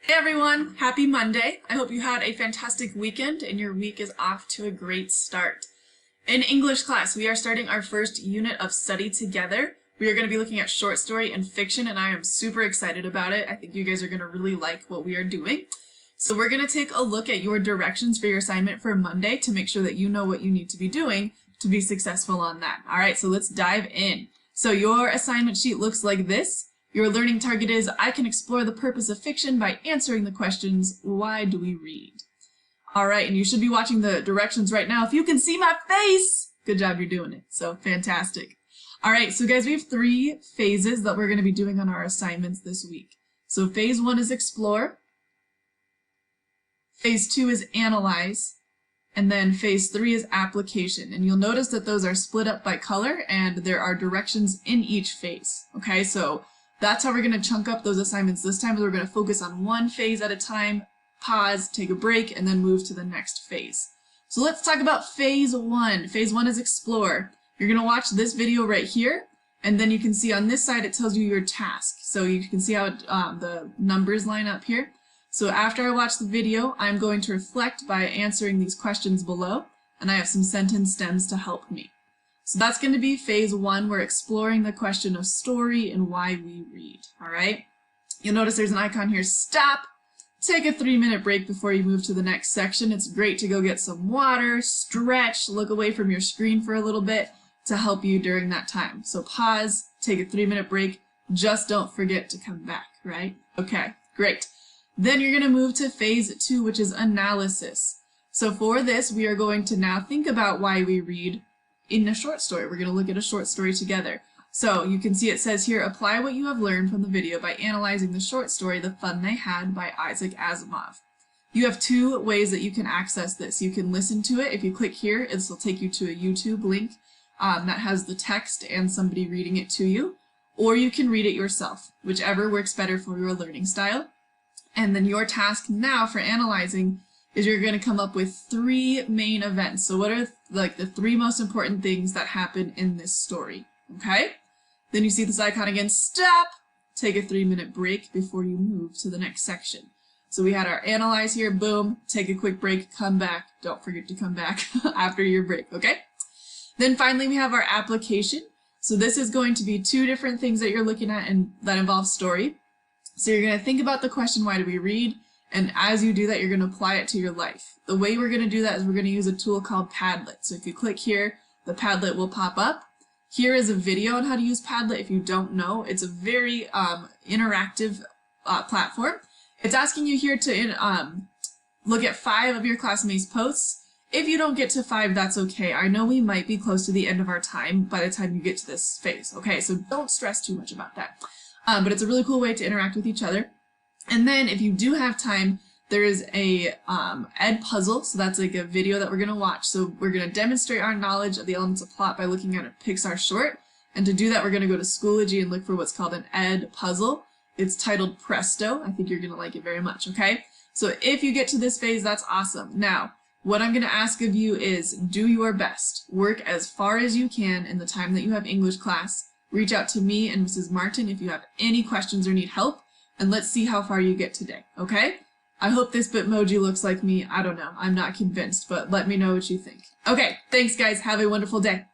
Hey everyone, happy Monday. I hope you had a fantastic weekend and your week is off to a great start. In English class, we are starting our first unit of study together. We are going to be looking at short story and fiction, and I am super excited about it. I think you guys are going to really like what we are doing. So we're going to take a look at your directions for your assignment for Monday to make sure that you know what you need to be doing to be successful on that. All right, so let's dive in. So your assignment sheet looks like this. Your learning target is, I can explore the purpose of fiction by answering the questions, why do we read? All right, and you should be watching the directions right now. If you can see my face, good job, you're doing it. So fantastic. All right, so guys, we have 3 phases that we're going to be doing on our assignments this week. So phase 1 is explore, phase 2 is analyze, and then phase 3 is application. And you'll notice that those are split up by color and there are directions in each phase. Okay, so that's how we're going to chunk up those assignments this time. We're going to focus on one phase at a time, pause, take a break, and then move to the next phase. So let's talk about phase 1. Phase 1 is explore. You're going to watch this video right here, and then you can see on this side it tells you your task. So you can see how the numbers line up here. So after I watch the video, I'm going to reflect by answering these questions below, and I have some sentence stems to help me. So that's going to be phase 1. We're exploring the question of story and why we read. All right. You'll notice there's an icon here, stop. Take a 3-minute break before you move to the next section. It's great to go get some water, stretch, look away from your screen for a little bit to help you during that time. So pause, take a 3-minute break. Just don't forget to come back, right? Okay, great. Then you're going to move to phase 2, which is analysis. So for this, we are going to now think about why we read in a short story. We're going to look at a short story together. So you can see it says here, apply what you have learned from the video by analyzing the short story, The Fun They Had by Isaac Asimov. You have 2 ways that you can access this. You can listen to it. If you click here, it will take you to a YouTube link that has the text and somebody reading it to you. Or you can read it yourself, whichever works better for your learning style. And then your task now for analyzing is you're going to come up with 3 main events. So what are like the 3 most important things that happen in this story? Okay? Then you see this icon again, stop, take a 3-minute break before you move to the next section. So we had our analyze here, boom, take a quick break, come back. Don't forget to come back after your break, okay? Then finally we have our application. So this is going to be 2 different things that you're looking at and that involve story. So you're going to think about the question, why do we read? And as you do that, you're going to apply it to your life. The way we're going to do that is we're going to use a tool called Padlet. So if you click here, the Padlet will pop up. Here is a video on how to use Padlet if you don't know. It's a very interactive platform. It's asking you here to look at 5 of your classmates' posts. If you don't get to 5, that's okay. I know we might be close to the end of our time by the time you get to this phase. Okay, so don't stress too much about that. But it's a really cool way to interact with each other. And then if you do have time, there is a ed puzzle. So that's like a video that we're going to watch. So we're going to demonstrate our knowledge of the elements of plot by looking at a Pixar short. And to do that, we're going to go to Schoology and look for what's called an ed puzzle. It's titled Presto. I think you're going to like it very much, okay? So if you get to this phase, that's awesome. Now, what I'm going to ask of you is do your best. Work as far as you can in the time that you have English class. Reach out to me and Mrs. Martin if you have any questions or need help. And let's see how far you get today, okay? I hope this Bitmoji looks like me. I don't know. I'm not convinced, but let me know what you think. Okay, thanks guys. Have a wonderful day.